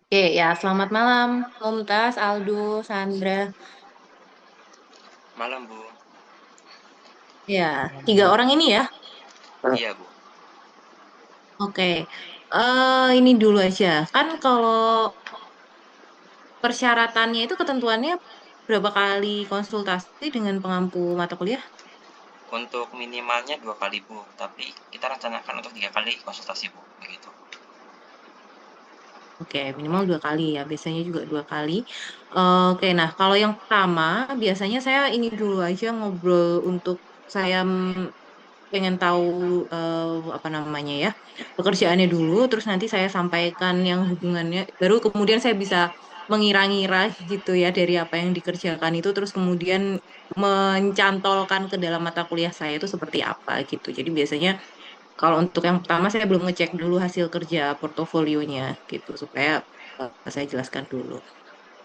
Oke, ya selamat malam, Mumtaz, Aldo, Sandra. Malam, Bu. Ya, Malam, tiga Bu. orang ini ya. Iya, Bu. Oke, ini dulu aja. Kan kalau persyaratannya itu ketentuannya berapa kali konsultasi dengan pengampu mata kuliah? Untuk minimalnya 2 kali, Bu. Tapi kita rencanakan untuk 3 kali konsultasi, Bu. Begitu. Oke, minimal 2 kali ya. Biasanya juga 2 kali. Oke, nah kalau yang pertama, biasanya saya ini dulu aja ngobrol untuk saya pengen tahu apa namanya ya pekerjaannya dulu, terus nanti saya sampaikan yang hubungannya, baru kemudian saya bisa mengira-ngira gitu ya dari apa yang dikerjakan itu, terus kemudian mencantolkan ke dalam mata kuliah saya itu seperti apa gitu. Jadi biasanya kalau untuk yang pertama saya belum ngecek dulu hasil kerja portofolionya gitu supaya saya jelaskan dulu.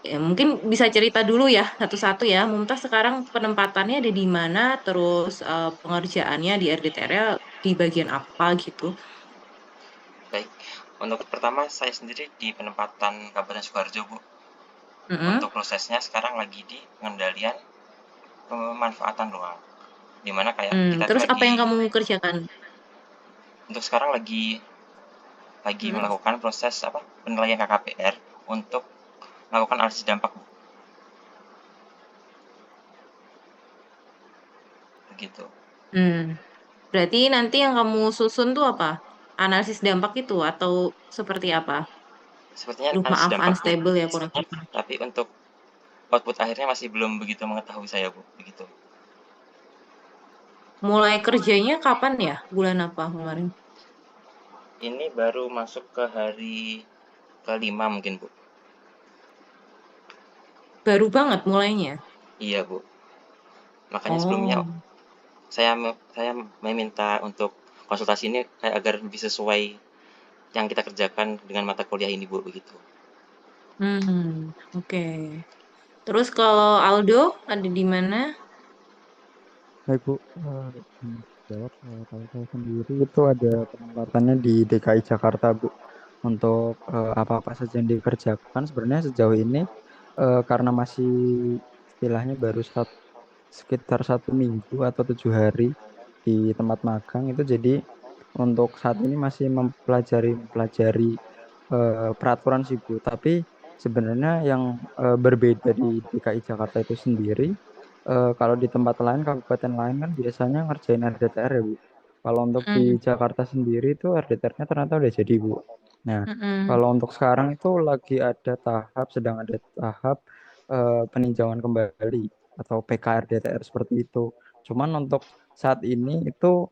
Ya, mungkin bisa cerita dulu ya satu-satu ya. Mumtaz sekarang penempatannya ada di mana, terus pengerjaannya di RDTR-nya di bagian apa gitu. Baik. Untuk pertama, saya sendiri di penempatan Kabupaten Sukoharjo, Bu. Mm-mm. Untuk prosesnya sekarang lagi di pengendalian pemanfaatan ruang. Dimana kayak kita tuh Terus apa lagi, yang kamu kerjakan? untuk sekarang lagi Mm. melakukan proses penilaian KKPR untuk melakukan analisis dampak, Bu. Begitu. Hmm. Berarti nanti yang kamu susun tuh apa? Analisis dampak itu atau seperti apa? Sepertinya Duh, analisis maaf, dampak, Bu. unstable ya kurang. Tapi untuk output akhirnya masih belum begitu mengetahui saya, Bu. Begitu. Mulai kerjanya kapan ya? Bulan apa kemarin? Ini baru masuk ke hari kelima mungkin, Bu. Baru banget mulainya. Iya, Bu. Makanya sebelumnya Oh. saya meminta untuk konsultasi ini kayak agar lebih sesuai yang kita kerjakan dengan mata kuliah ini, Bu, begitu. Oke. Terus kalau Aldo ada di mana? Baik, Bu. Ini jawab, kalau saya sendiri itu ada penempatannya di DKI Jakarta, Bu. Untuk apa-apa saja yang dikerjakan sebenarnya sejauh ini karena masih istilahnya baru sekitar 1 minggu atau 7 hari di tempat magang itu, jadi untuk saat ini masih mempelajari peraturan sih, Bu. Tapi sebenarnya yang berbeda di DKI Jakarta itu sendiri, kalau di tempat lain, kabupaten lain kan biasanya ngerjain RDTR ya, Bu. Kalau untuk di Mm-mm. Jakarta sendiri itu RDTR-nya ternyata udah jadi, Bu. Nah, Mm-mm. kalau untuk sekarang itu sedang ada tahap peninjauan kembali atau PKRDTR seperti itu. Cuman untuk saat ini itu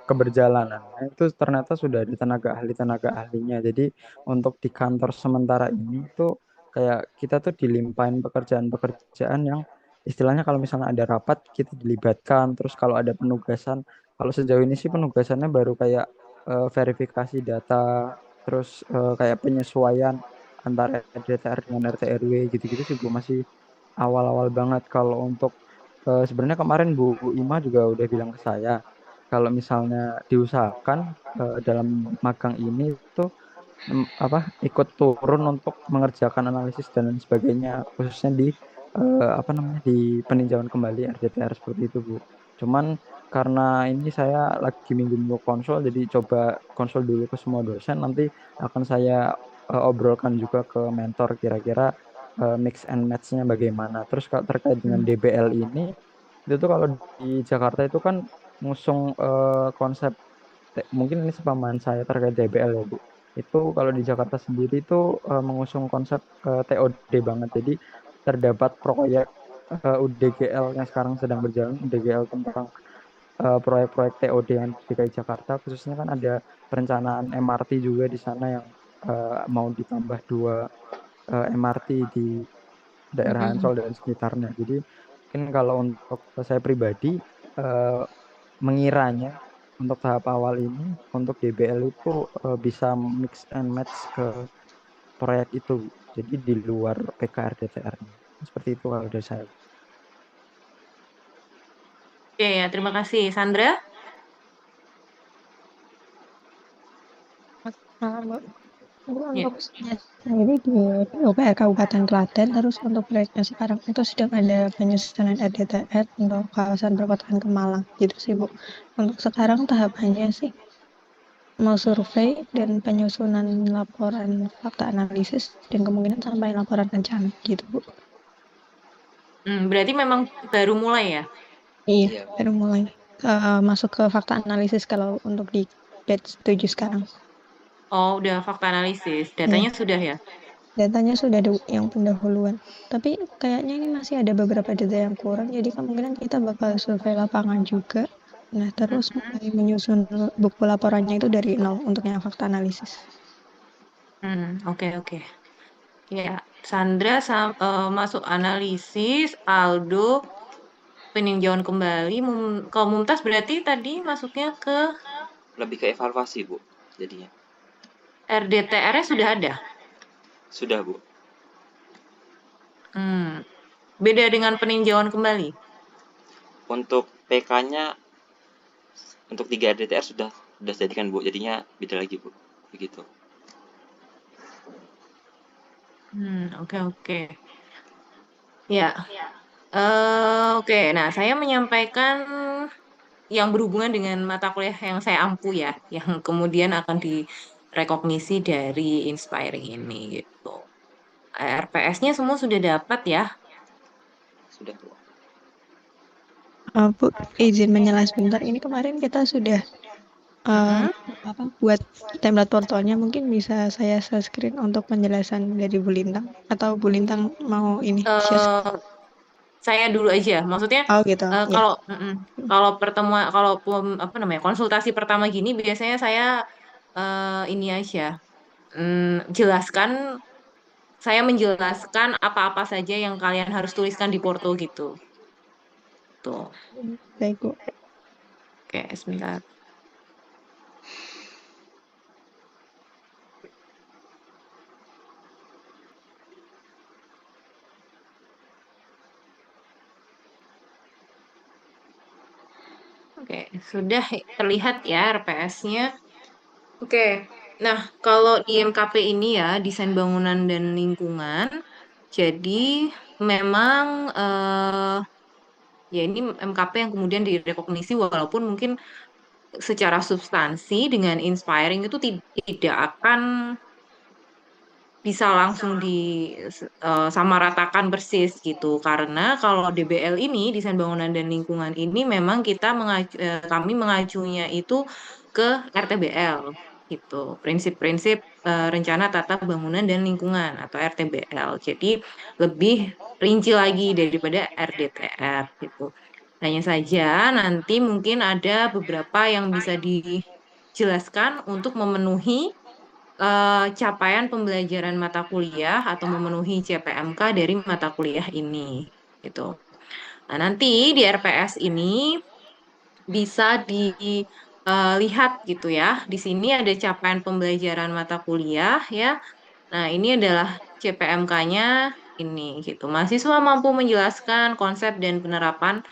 keberjalanannya itu ternyata sudah ada tenaga ahlinya. Jadi untuk di kantor sementara ini tuh kayak kita tuh dilimpahin pekerjaan-pekerjaan yang istilahnya kalau misalnya ada rapat kita dilibatkan. Terus kalau ada penugasan, kalau sejauh ini sih penugasannya baru kayak verifikasi data, terus kayak penyesuaian antara RDTR dengan RT RW gitu-gitu sih, Bu. Masih awal-awal banget. Kalau untuk sebenarnya kemarin Bu Ima juga udah bilang ke saya kalau misalnya diusahakan dalam magang ini tuh ikut turun untuk mengerjakan analisis dan lain sebagainya, khususnya di apa namanya di peninjauan kembali RDTR seperti itu, Bu. Cuman karena ini saya lagi minggu-minggu konsul, jadi coba konsul dulu ke semua dosen, nanti akan saya obrolkan juga ke mentor kira-kira mix and match-nya bagaimana. Terus kalau terkait dengan DBL ini, itu tuh kalau di Jakarta itu kan ngusung konsep, mungkin ini sepaman saya terkait DBL ya, Bu. Itu kalau di Jakarta sendiri itu mengusung konsep TOD banget. Jadi terdapat proyek UDGL yang sekarang sedang berjalan, UDGL tentang proyek-proyek TOD yang di DKI Jakarta, khususnya kan ada perencanaan MRT juga di sana yang mau ditambah 2 MRT di daerah Mm-mm. Ancol dan sekitarnya. Jadi mungkin kalau untuk saya pribadi eh, mengiranya untuk tahap awal ini untuk DBL itu bisa mix and match ke proyek itu. Jadi di luar PKR DTR-nya. Seperti itu kalau dari saya. Oke ya, terima kasih. Sandra? Malam, Mbak. Jadi Ya. untuk saya sendiri di PUPR Kabupaten Klaten, terus untuk proyeknya sekarang itu sedang ada penyusunan RDTR untuk kawasan perkotaan Kemalang gitu sih Bu. Untuk sekarang tahapannya sih mau survei dan penyusunan laporan fakta analisis dan kemungkinan sampai laporan rencana gitu Bu. Berarti memang baru mulai ya? Iya, Iya, baru mulai masuk ke fakta analisis kalau untuk di batch 7 sekarang. Oh, udah fakta analisis. Iya. Datanya sudah ya? Datanya sudah ada yang pendahuluan. Tapi kayaknya ini masih ada beberapa data yang kurang, jadi kemungkinan kita bakal survei lapangan juga. Nah, terus Mm-mm. mulai menyusun buku laporannya itu dari nol untuk yang fakta analisis. Oke, oke. Ya, Sandra masuk analisis, Aldo peninjauan kembali. Kalau Mumtaz berarti tadi masuknya ke lebih ke evaluasi Bu, jadinya. RDTR-nya sudah ada. Sudah Bu. Hmm, Beda dengan peninjauan kembali. Untuk PK-nya untuk 3 RDTR sudah jadikan Bu, jadinya beda lagi Bu. Begitu. Oke, oke. Ya, oke. Nah, saya menyampaikan yang berhubungan dengan mata kuliah yang saya ampu ya, yang kemudian akan direkognisi dari Inspiring ini gitu. RPS-nya semua sudah dapat ya. Sudah Bu. Bu, izin menyela sebentar. Ini kemarin kita sudah eh, Mm-mm. buat template portalnya. Mungkin bisa saya share screen untuk penjelasan dari Bu Lintang. Atau Bu Lintang mau ini share? Eh, saya dulu aja. Maksudnya Oh gitu, ya. kalau pertemuan apa namanya konsultasi pertama gini biasanya saya ini aja jelaskan saya menjelaskan apa-apa saja yang kalian harus tuliskan di Porto gitu. Tuh. Baik Bu. Oke, sebentar. Oke, sudah terlihat ya RPS-nya. Oke. Nah, kalau di MKP ini ya, desain bangunan dan lingkungan, jadi memang ya ini MKP yang kemudian direkognisi walaupun mungkin secara substansi dengan inspiring itu tidak akan bisa langsung disamaratakan persis gitu karena kalau DBL ini desain bangunan dan lingkungan ini memang kami mengacunya itu ke RTBL gitu prinsip-prinsip rencana tata bangunan dan lingkungan atau RTBL jadi lebih rinci lagi daripada RDTR gitu hanya saja nanti mungkin ada beberapa yang bisa dijelaskan untuk memenuhi capaian pembelajaran mata kuliah atau memenuhi CPMK dari mata kuliah ini gitu. Nah, nanti di RPS ini bisa dilihat gitu ya. Di sini ada capaian pembelajaran mata kuliah ya. Nah, ini adalah CPMK-nya ini gitu. Mahasiswa mampu menjelaskan konsep dan penerapan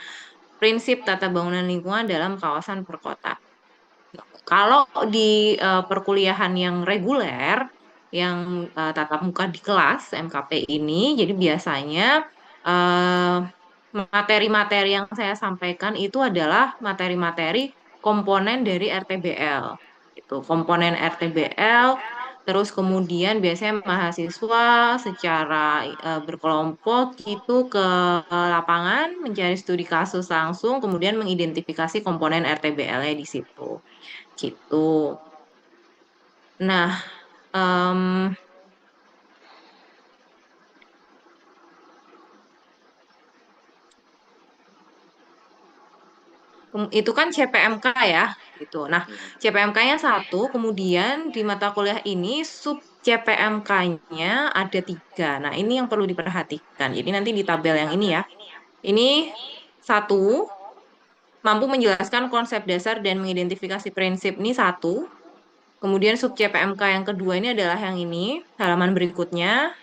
prinsip tata bangunan lingkungan dalam kawasan perkotaan. Kalau di perkuliahan yang reguler, yang tatap muka di kelas MKP ini, jadi biasanya eh, materi-materi yang saya sampaikan itu adalah materi-materi komponen dari RTBL. Itu komponen RTBL, terus kemudian biasanya mahasiswa secara berkelompok itu ke lapangan mencari studi kasus langsung, kemudian mengidentifikasi komponen RTBL-nya di situ gitu. Nah, em, itu kan CPMK ya, gitu. Nah, Iya. CPMK-nya satu, kemudian di mata kuliah ini sub CPMK-nya ada tiga. Nah, ini yang perlu diperhatikan. Jadi nanti di tabel yang ini ya, ini satu, mampu menjelaskan konsep dasar dan mengidentifikasi prinsip ini satu. Kemudian sub CPMK yang kedua ini adalah yang ini, halaman berikutnya,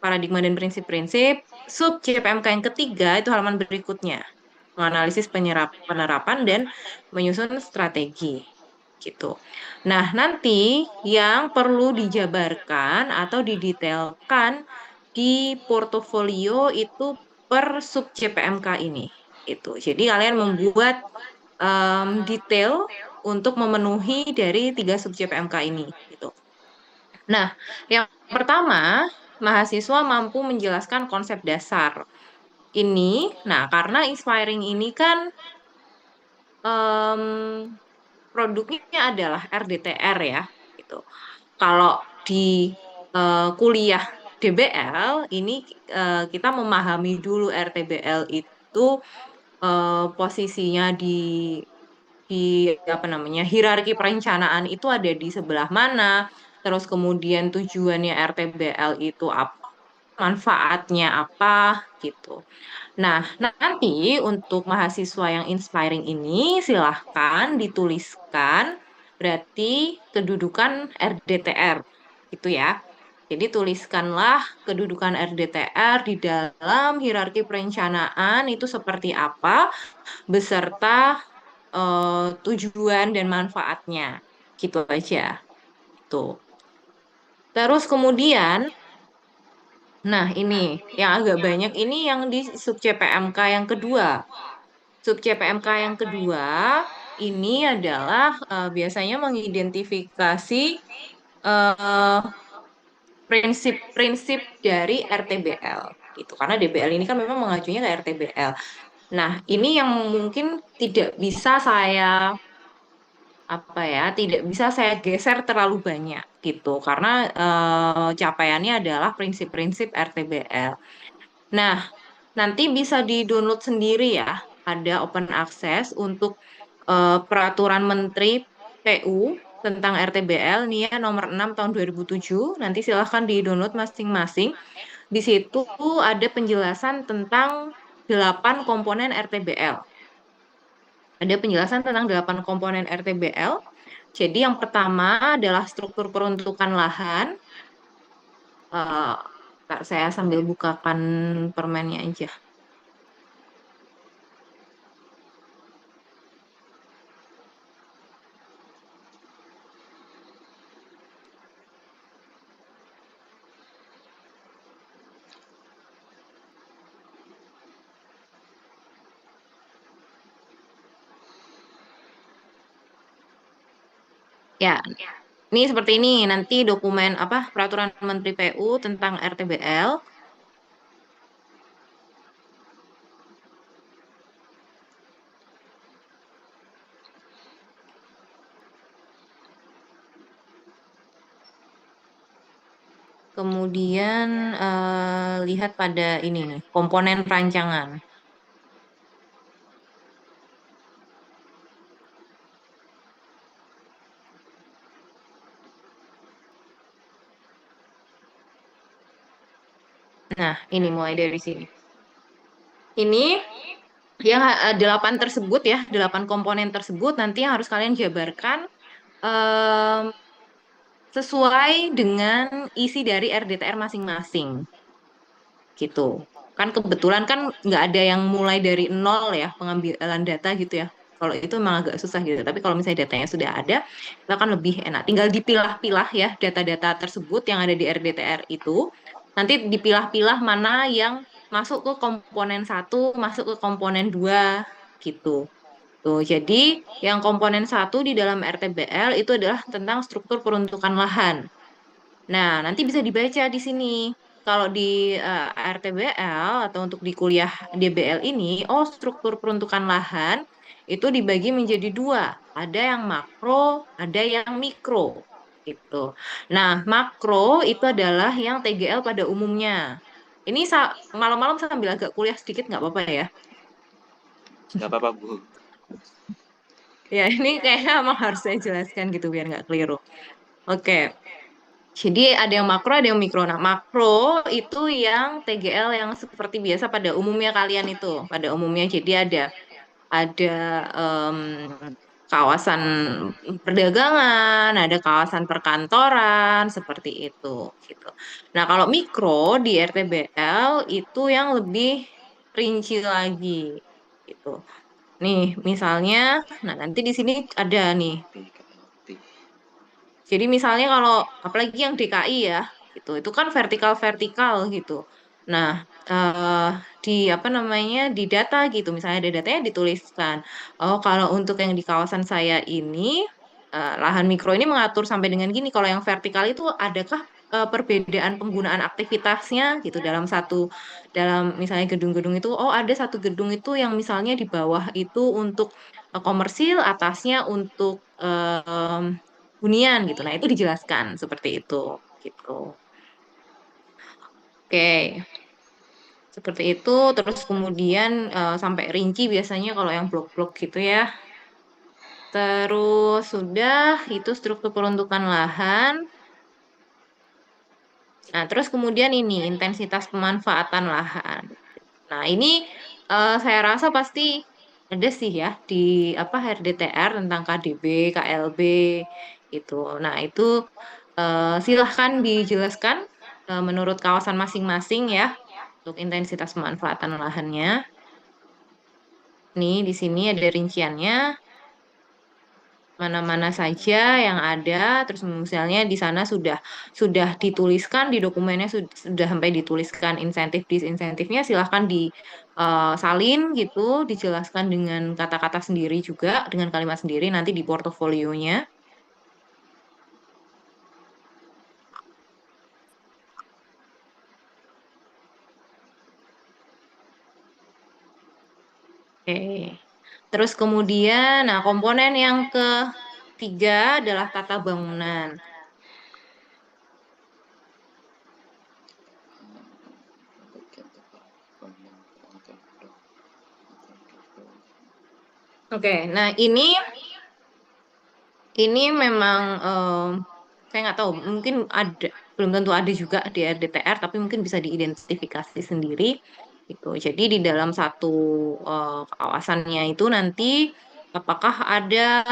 paradigma dan prinsip-prinsip. Sub CPMK yang ketiga itu halaman berikutnya, menganalisis penerapan dan menyusun strategi. gitu. Nah, nanti yang perlu dijabarkan atau didetailkan di portofolio itu per sub CPMK ini. Itu. Jadi kalian membuat detail untuk memenuhi dari 3 sub CPMK ini. Gitu. Nah, yang pertama, mahasiswa mampu menjelaskan konsep dasar. Nah, karena inspiring ini kan em, produknya adalah RDTR ya, gitu. Kalau di kuliah DBL ini kita memahami dulu RTBL itu posisinya di apa namanya hierarki perencanaan itu ada di sebelah mana, terus kemudian tujuannya RTBL itu apa, manfaatnya apa gitu. Nah, nanti untuk mahasiswa yang inspiring ini silahkan dituliskan berarti kedudukan RDTR gitu ya. Jadi tuliskanlah kedudukan RDTR di dalam hierarki perencanaan itu seperti apa beserta tujuan dan manfaatnya. Gitu aja. Tuh. Terus kemudian, nah ini yang agak banyak ini yang di sub CPMK yang kedua. Sub CPMK yang kedua ini adalah biasanya mengidentifikasi eh, prinsip-prinsip dari RTBL gitu. Karena DBL ini kan memang mengacunya ke RTBL. Nah, ini yang mungkin tidak bisa saya apa ya, tidak bisa saya geser terlalu banyak gitu. Karena capaiannya adalah prinsip-prinsip RTBL. Nah, nanti bisa di-download sendiri ya. Ada open access untuk peraturan Menteri PU tentang RTBL nih ya nomor 6 tahun 2007. Nanti silahkan di-download masing-masing. Di situ ada penjelasan tentang 8 komponen RTBL. Ada penjelasan tentang 8 komponen RTBL. Jadi yang pertama adalah struktur peruntukan lahan. Eh, Ntar saya sambil bukakan permennya aja. Ya, ini seperti ini. Nanti dokumen apa peraturan Menteri PU tentang RTBL. Kemudian lihat pada ini nih, komponen rancangan. Nah, ini mulai dari sini. Ini yang 8 tersebut ya, 8 komponen tersebut nanti yang harus kalian jabarkan em, sesuai dengan isi dari RDTR masing-masing gitu. Kan kebetulan kan nggak ada yang mulai dari nol ya pengambilan data gitu ya. Kalau itu memang agak susah gitu. Tapi kalau misalnya datanya sudah ada, itu akan lebih enak. Tinggal dipilah-pilah ya data-data tersebut yang ada di RDTR itu. Nanti dipilah-pilah mana yang masuk ke komponen satu, masuk ke komponen dua gitu. Tuh, jadi yang komponen satu di dalam RTBL itu adalah tentang struktur peruntukan lahan. Nah, nanti bisa dibaca di sini. Kalau di RTBL atau untuk di kuliah DBL ini, oh struktur peruntukan lahan itu dibagi menjadi dua. Ada yang makro, ada yang mikro. Gitu. Nah, makro itu adalah yang TGL pada umumnya. Ini malam-malam sambil agak kuliah sedikit nggak apa-apa ya? Nggak apa-apa, Bu. Ya, ini kayaknya emang harus saya jelaskan gitu biar nggak keliru. Oke. Jadi ada yang makro, ada yang mikro. Nah, makro itu yang TGL yang seperti biasa pada umumnya kalian itu. Pada umumnya jadi ada em, kawasan perdagangan, ada kawasan perkantoran seperti itu gitu. Nah, kalau mikro di RTBL itu yang lebih rinci lagi gitu. Nih, misalnya, nah nanti di sini ada nih Jadi misalnya kalau apalagi yang DKI ya, gitu, itu kan vertikal-vertikal gitu. Nah, eh, di apa namanya di data gitu, misalnya ada datanya dituliskan. Oh, kalau untuk yang di kawasan saya ini lahan mikro ini mengatur sampai dengan gini. Kalau yang vertikal itu adakah perbedaan penggunaan aktivitasnya gitu dalam misalnya gedung-gedung itu. Oh, ada satu gedung itu yang misalnya di bawah itu untuk komersil, atasnya untuk hunian gitu. Nah, itu dijelaskan seperti itu gitu. Oke, seperti itu terus kemudian sampai rinci biasanya kalau yang blok-blok gitu ya. Terus sudah itu struktur peruntukan lahan. Nah, terus kemudian ini intensitas pemanfaatan lahan. Nah, ini saya rasa pasti ada sih ya di apa RDTR tentang KDB, KLB itu. Nah, itu silahkan dijelaskan menurut kawasan masing-masing ya untuk intensitas pemanfaatan lahannya. Nih, di sini ada rinciannya mana-mana saja yang ada. Terus misalnya di sana sudah dituliskan di dokumennya sudah sampai dituliskan insentif disinsentifnya silahkan disalin gitu, dijelaskan dengan kata-kata sendiri juga dengan kalimat sendiri nanti di portofolionya. Oke. Terus kemudian, nah komponen yang ketiga adalah tata bangunan. Oke, nah ini memang saya nggak tahu, mungkin ada, belum tentu ada juga di RDTR, tapi mungkin bisa diidentifikasi sendiri gitu. Jadi di dalam satu kawasannya itu nanti apakah ada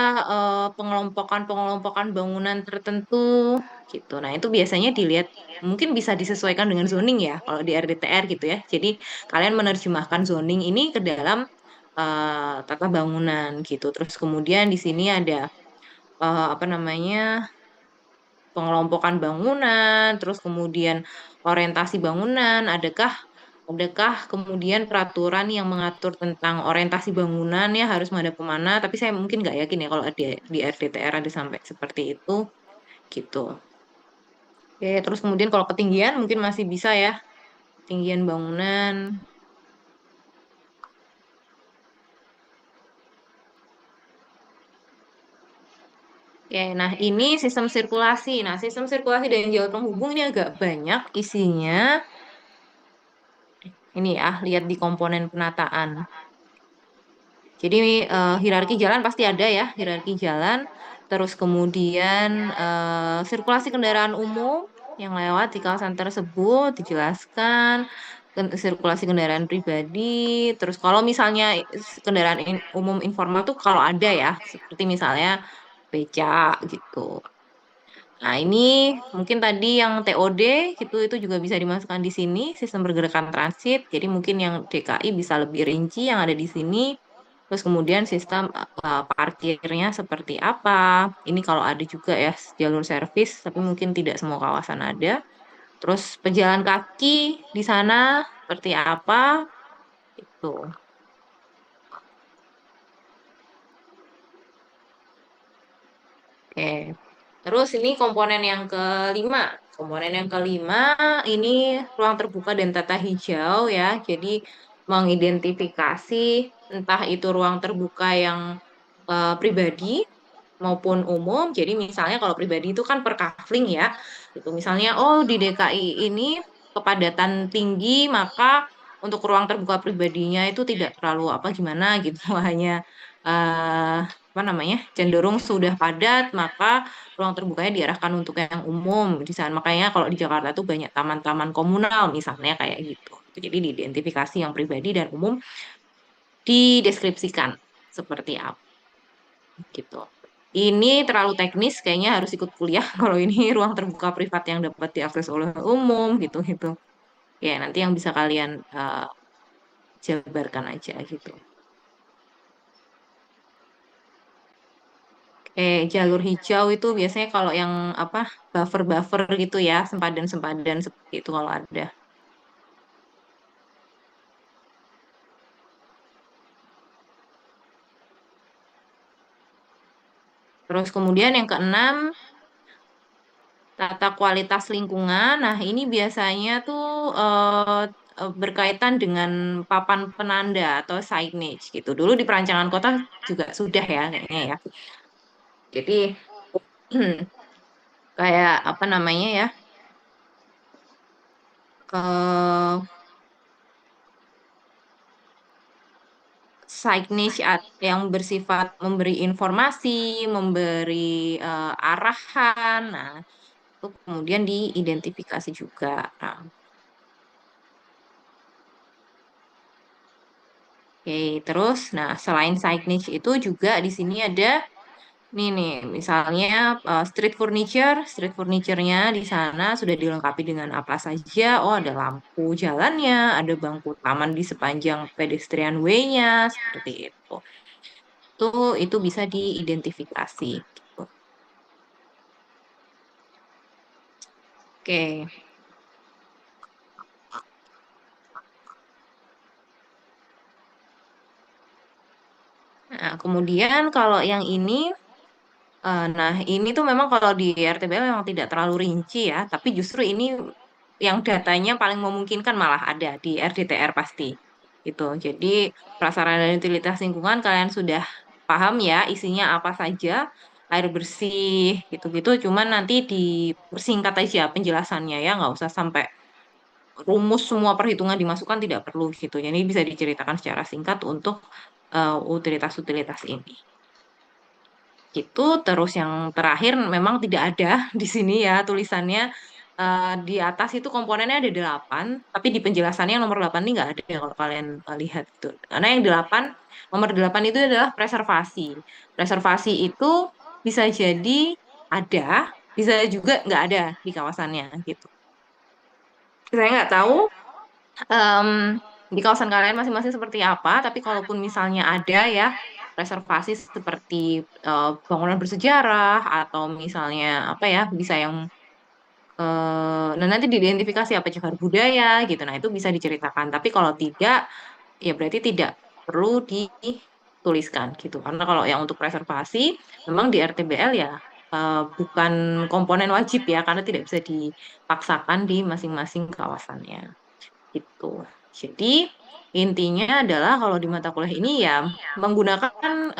pengelompokan-pengelompokan bangunan tertentu gitu. Nah, itu biasanya dilihat mungkin bisa disesuaikan dengan zoning ya kalau di RDTR gitu ya. Jadi kalian menerjemahkan zoning ini ke dalam tata bangunan gitu. Terus kemudian di sini ada apa namanya pengelompokan bangunan, terus kemudian orientasi bangunan, adakah kemudian peraturan yang mengatur tentang orientasi bangunan ya harus menghadap kemana, tapi saya mungkin nggak yakin ya kalau ada di RDTR ada sampai seperti itu gitu. Oke, terus kemudian kalau ketinggian mungkin masih bisa ya, ketinggian bangunan. Oke, nah ini sistem sirkulasi. Nah, sistem sirkulasi dan jalur penghubung ini agak banyak isinya. Ini ya, lihat di komponen penataan. Jadi hierarki jalan pasti ada ya, hierarki jalan. Terus kemudian sirkulasi kendaraan umum yang lewat di kawasan tersebut dijelaskan. Sirkulasi kendaraan pribadi. Terus kalau misalnya kendaraan umum informal tuh kalau ada ya, seperti misalnya becak gitu. Nah, ini mungkin tadi yang TOD gitu itu juga bisa dimasukkan di sini, sistem pergerakan transit. Jadi mungkin yang DKI bisa lebih rinci yang ada di sini. Terus kemudian sistem parkirnya seperti apa. Ini kalau ada juga ya jalur servis, tapi mungkin tidak semua kawasan ada. Terus pejalan kaki di sana seperti apa itu. Oke. Terus ini komponen yang kelima. Komponen yang kelima ini ruang terbuka dan tata hijau ya. Jadi mengidentifikasi entah itu ruang terbuka yang pribadi maupun umum. Jadi misalnya kalau pribadi itu kan per kafling ya. Itu misalnya oh di DKI ini kepadatan tinggi maka untuk ruang terbuka pribadinya itu tidak terlalu apa gimana gitu hanya apa namanya cenderung sudah padat maka ruang terbukanya diarahkan untuk yang umum di sana makanya kalau di Jakarta tuh banyak taman-taman komunal misalnya kayak gitu. Jadi diidentifikasi yang pribadi dan umum dideskripsikan seperti apa gitu. Ini terlalu teknis, kayaknya harus ikut kuliah kalau ini ruang terbuka privat yang dapat diakses oleh umum gitu-gitu. Ya, nanti yang bisa kalian jabarkan aja gitu. Jalur hijau itu biasanya kalau yang apa buffer-buffer gitu ya, sempadan-sempadan seperti itu kalau ada. Terus kemudian yang keenam, tata kualitas lingkungan. Nah, ini biasanya tuh berkaitan dengan papan penanda atau signage gitu. Dulu di perancangan kota juga sudah ya kayaknya ya. Jadi kayak apa namanya ya? eh Signage yang bersifat memberi informasi, memberi arahan. Nah, itu kemudian diidentifikasi juga. Nah, oke, terus, nah selain signage itu juga di sini ada nih, misalnya street furniture-nya di sana sudah dilengkapi dengan apa saja? Oh, ada lampu jalannya, ada bangku taman di sepanjang pedestrian way-nya, seperti itu. Itu bisa diidentifikasi. Gitu. Oke. Nah, kemudian kalau yang ini, nah ini tuh memang kalau di RTBL memang tidak terlalu rinci ya, tapi justru ini yang datanya paling memungkinkan malah ada di RDTR pasti. Gitu. Jadi prasarana dan utilitas lingkungan kalian sudah paham ya isinya apa saja, air bersih gitu-gitu, cuman nanti dipersingkat aja penjelasannya ya, nggak usah sampai rumus semua perhitungan dimasukkan tidak perlu gitu. Jadi bisa diceritakan secara singkat untuk utilitas-utilitas ini. Gitu. Terus yang terakhir memang tidak ada di sini ya tulisannya. Di atas itu komponennya ada 8, tapi di penjelasannya yang nomor 8 ini nggak ada ya kalau kalian lihat itu. Karena yang 8, nomor 8 itu adalah preservasi. Preservasi itu bisa jadi ada, bisa juga nggak ada di kawasannya gitu. Saya nggak tahu em, di kawasan kalian masing-masing seperti apa, tapi kalaupun misalnya ada ya reservasi seperti bangunan bersejarah atau misalnya apa ya bisa yang nah nanti diidentifikasi apa cagar budaya gitu, nah itu bisa diceritakan. Tapi kalau tidak, ya berarti tidak perlu dituliskan gitu. Karena kalau yang untuk preservasi, memang di RTBL ya bukan komponen wajib ya, karena tidak bisa dipaksakan di masing-masing kawasannya gitu. Jadi intinya adalah kalau di mata kuliah ini ya menggunakan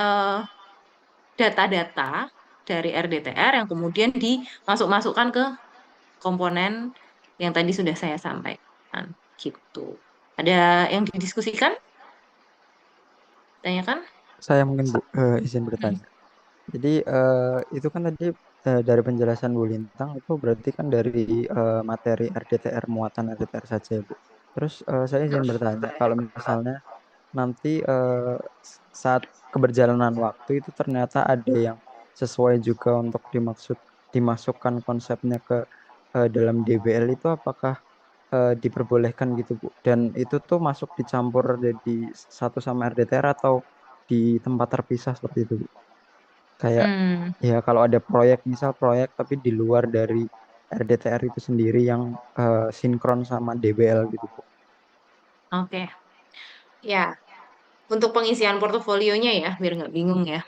data-data dari RDTR yang kemudian dimasuk-masukkan ke komponen yang tadi sudah saya sampaikan gitu. Ada yang didiskusikan? Tanyakan? Saya mungkin Bu izin Hmm. bertanya. Jadi itu kan tadi dari penjelasan Bu Lintang itu berarti kan dari materi RDTR muatan RDTR saja ya Bu. Terus saya izin bertanya kalau misalnya nanti saat keberjalanan waktu itu ternyata ada yang sesuai juga untuk dimasukkan konsepnya ke dalam DBL itu apakah diperbolehkan gitu Bu? Dan itu tuh masuk dicampur jadi satu sama RDTR atau di tempat terpisah seperti itu Bu? Kayak Hmm, ya kalau ada proyek misal proyek tapi di luar dari RDTR itu sendiri yang sinkron sama DBL gitu Bu. oke. Ya, untuk pengisian portofolionya ya, biar nggak bingung ya.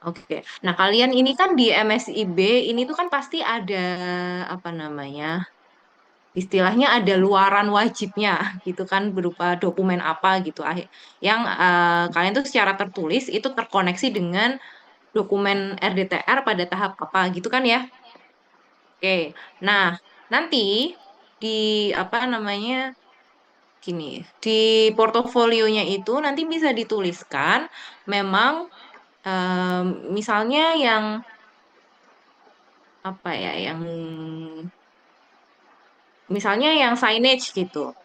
Oke. Nah, kalian ini kan di MSIB, ini tuh kan pasti ada apa namanya? Istilahnya ada luaran wajibnya gitu kan berupa dokumen apa gitu yang kalian tuh secara tertulis itu terkoneksi dengan dokumen RDTR pada tahap apa gitu kan ya. Oke. Nah, nanti di apa namanya gini, di portofolionya itu nanti bisa dituliskan memang misalnya yang apa ya yang misalnya yang signage gitu.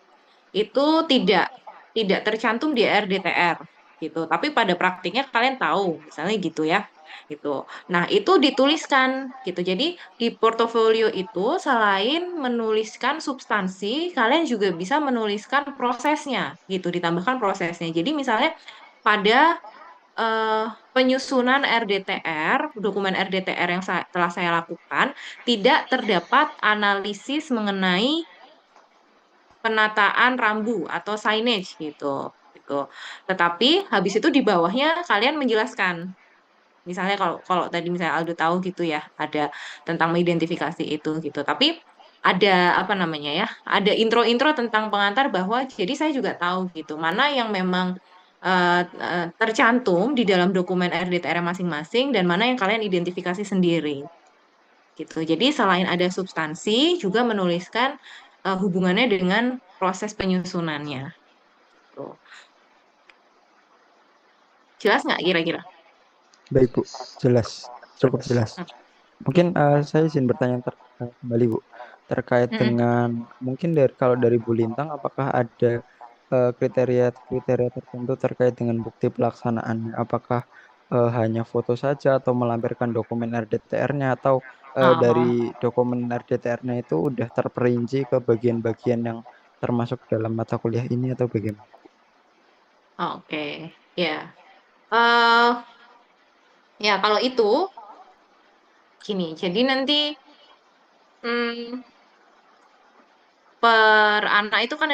Itu tidak tidak tercantum di RDTR gitu. Tapi pada praktiknya kalian tahu, misalnya gitu ya. Gitu. Nah, itu dituliskan gitu. Jadi di portofolio itu selain menuliskan substansi, kalian juga bisa menuliskan prosesnya gitu, ditambahkan prosesnya. Jadi misalnya pada penyusunan RDTR, dokumen RDTR yang telah saya lakukan, tidak terdapat analisis mengenai penataan rambu atau signage gitu. Tetapi habis itu di bawahnya kalian menjelaskan. Misalnya kalau kalau tadi misalnya Aldo tahu gitu ya, ada tentang mengidentifikasi itu gitu. Tapi ada apa namanya ya, ada intro-intro tentang pengantar bahwa jadi saya juga tahu gitu, mana yang memang tercantum di dalam dokumen RDTR masing-masing dan mana yang kalian identifikasi sendiri gitu. Jadi selain ada substansi, juga menuliskan hubungannya dengan proses penyusunannya. Tuh. Jelas nggak kira-kira? Baik, Bu. Jelas. Cukup jelas. Mungkin saya izin bertanya kembali, Bu. Terkait Mm-mm. dengan mungkin kalau dari Bu Lintang, apakah ada kriteria-kriteria tertentu terkait dengan bukti pelaksanaannya? Apakah hanya foto saja atau melampirkan dokumen RDTR-nya atau Oh, dari dokumen RDTR-nya itu udah terperinci ke bagian-bagian yang termasuk dalam mata kuliah ini atau bagaimana? oke. Ya. eh ya kalau itu gini. Jadi nanti hmm, per anak itu kan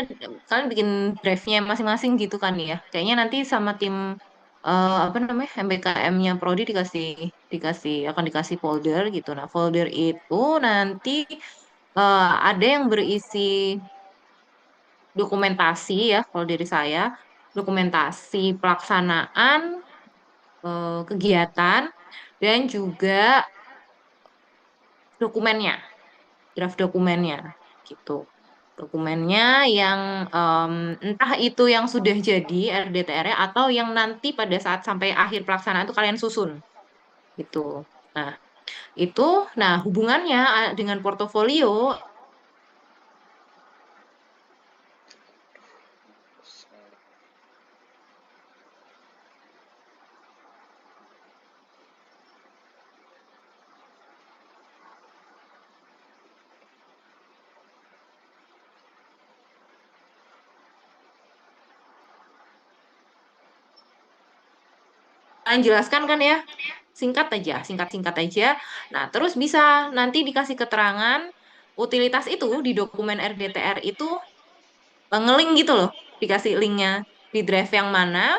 kalian bikin drive-nya masing-masing gitu kan ya. Kayaknya nanti sama tim apa namanya MBKM-nya Prodi dikasih dikasih akan dikasih folder gitu. Nah, folder itu nanti ada yang berisi dokumentasi ya kalau dari saya, dokumentasi pelaksanaan kegiatan dan juga dokumennya, draft dokumennya gitu. Dokumennya yang entah itu yang sudah jadi RDTR-nya atau yang nanti pada saat sampai akhir pelaksanaan itu kalian susun gitu. Nah, itu nah hubungannya dengan portofolio. Kalian jelaskan kan ya, singkat aja, singkat-singkat aja. Nah, terus bisa nanti dikasih keterangan utilitas itu di dokumen RDTR itu ngelink gitu loh, dikasih linknya di drive yang mana,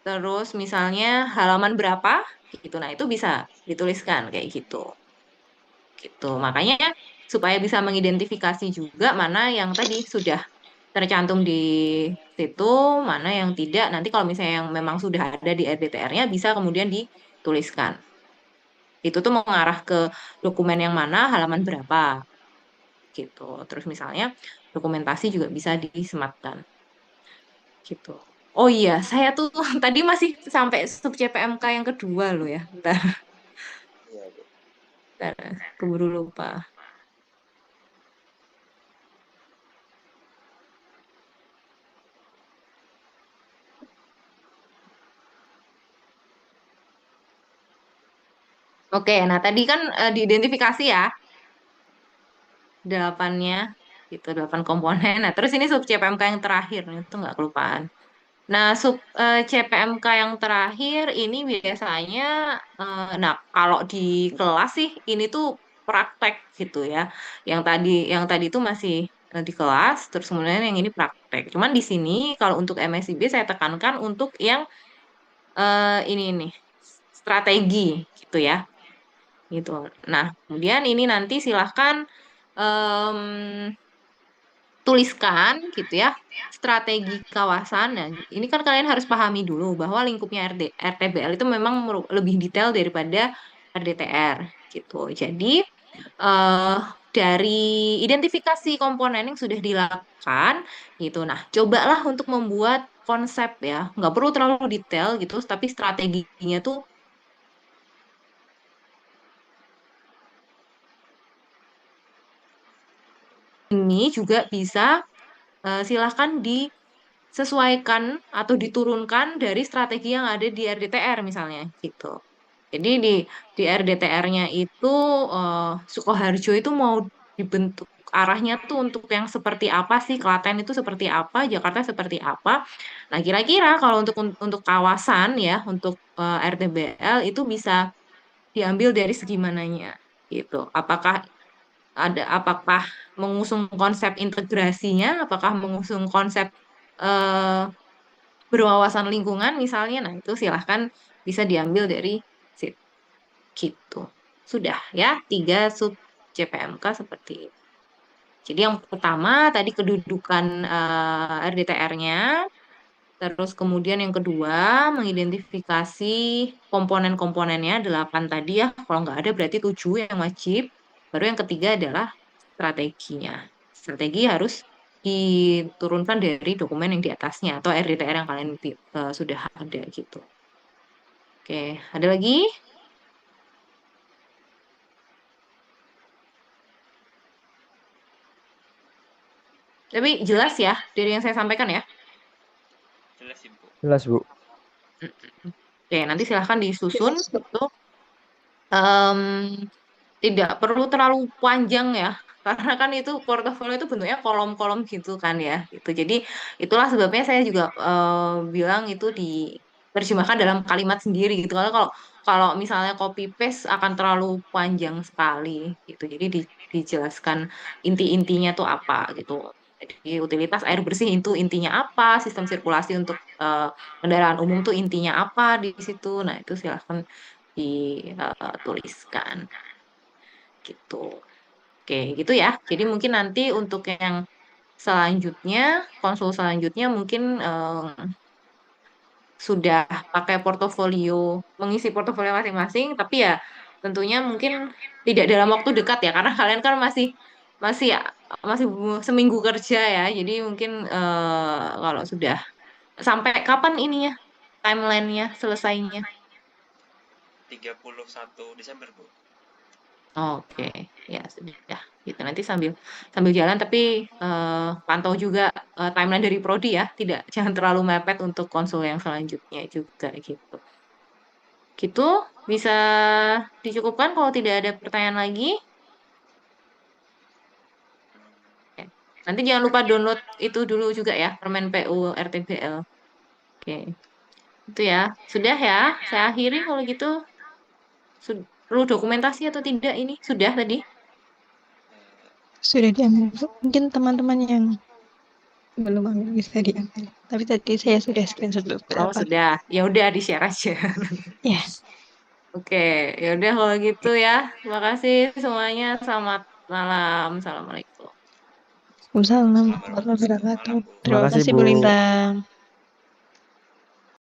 terus misalnya halaman berapa gitu. Nah, itu bisa dituliskan kayak gitu. Gitu. Makanya supaya bisa mengidentifikasi juga mana yang tadi sudah tercantum di situ, mana yang tidak. Nanti kalau misalnya yang memang sudah ada di RDTR-nya bisa kemudian dituliskan. Itu tuh mengarah ke dokumen yang mana, halaman berapa gitu. Terus misalnya dokumentasi juga bisa disematkan gitu. Oh iya, saya tuh tadi masih sampai sub CPMK yang kedua loh ya. Iya, Bu. Bentar, keburu lupa. Oke, nah tadi kan diidentifikasi ya, delapannya gitu, 8 komponen. Nah, terus ini sub CPMK yang terakhir, itu nggak kelupaan. Nah, sub CPMK yang terakhir ini biasanya, nah kalau di kelas sih ini tuh praktek gitu ya. Yang tadi itu masih di kelas, terus kemudian yang ini praktek. Cuman di sini kalau untuk MSIB saya tekankan untuk yang ini nih strategi gitu ya, gitu. Nah, kemudian ini nanti silahkan em, tuliskan gitu ya strategi kawasan. Nah, ini kan kalian harus pahami dulu bahwa lingkupnya RTBL itu memang lebih detail daripada RDTR gitu. Jadi eh dari identifikasi komponen yang sudah dilakukan gitu. Nah, cobalah untuk membuat konsep ya, nggak perlu terlalu detail gitu, tapi strateginya tuh ini juga bisa silahkan disesuaikan atau diturunkan dari strategi yang ada di RDTR misalnya gitu. Jadi di RDTR-nya itu Sukoharjo itu mau dibentuk arahnya tuh untuk yang seperti apa sih, Klaten itu seperti apa, Jakarta seperti apa. Nah, kira-kira kalau untuk kawasan ya, untuk RTBL itu bisa diambil dari segi mananya gitu. Apakah mengusung konsep integrasinya, apakah mengusung konsep eh, berwawasan lingkungan misalnya. Nah, itu silahkan bisa diambil dari situ gitu. Sudah ya, 3 sub CPMK seperti itu. Jadi yang pertama tadi kedudukan RDTR-nya, terus kemudian yang kedua mengidentifikasi komponen-komponennya 8 tadi ya. Kalau nggak ada berarti 7 yang wajib. Baru yang ketiga adalah strateginya. Strategi harus diturunkan dari dokumen yang di atasnya atau RDTR yang kalian sudah ada gitu. Oke, ada lagi? Tapi jelas ya dari yang saya sampaikan ya. Jelas sih, Bu. Jelas, Bu. Oke, nanti silahkan disusun gitu. Em, Tidak perlu terlalu panjang ya, karena kan itu portofolio itu bentuknya kolom-kolom gitu kan ya. Gitu. Jadi itulah sebabnya saya juga bilang itu diterjemahkan dalam kalimat sendiri gitu. Karena kalau kalau misalnya copy paste akan terlalu panjang sekali gitu. Jadi dijelaskan inti-intinya tuh apa gitu. Jadi utilitas air bersih itu intinya apa, sistem sirkulasi untuk kendaraan umum tuh intinya apa di situ. Nah, itu silahkan dituliskan gitu. Oke, gitu ya. Jadi mungkin nanti untuk yang selanjutnya, konsul selanjutnya mungkin sudah pakai portofolio, mengisi portofolio masing-masing, tapi ya tentunya mungkin tidak dalam waktu dekat ya, karena kalian kan masih masih masih seminggu kerja ya. Jadi mungkin kalau sudah sampai kapan ininya timelinenya selesainya? 31 Desember, Bu. Oke, ya sudah. Gitu nanti sambil sambil jalan tapi pantau juga timeline dari prodi ya, tidak jangan terlalu mepet untuk konsul yang selanjutnya juga gitu. Gitu bisa dicukupkan kalau tidak ada pertanyaan lagi. Oke. Nanti jangan lupa download itu dulu juga ya, Permen PU RTBL. Oke. Itu ya. Sudah ya, saya akhiri kalau gitu. Perlu dokumentasi atau tidak ini? Sudah tadi? Sudah diambil. Mungkin teman-teman yang belum ambil bisa diambil. Tapi tadi saya sudah screenshot Oh, beberapa. sudah. Ya udah di-share aja. Ya, Oke, ya udah kalau gitu ya. Terima kasih semuanya. Selamat malam. Assalamualaikum. Waalaikumsalam Waalaikumsalam warahmatullahi warahmatullahi wabarakatuh. wabarakatuh, Bu. Terima Terima kasih, kasih Bu. Bu Lintang.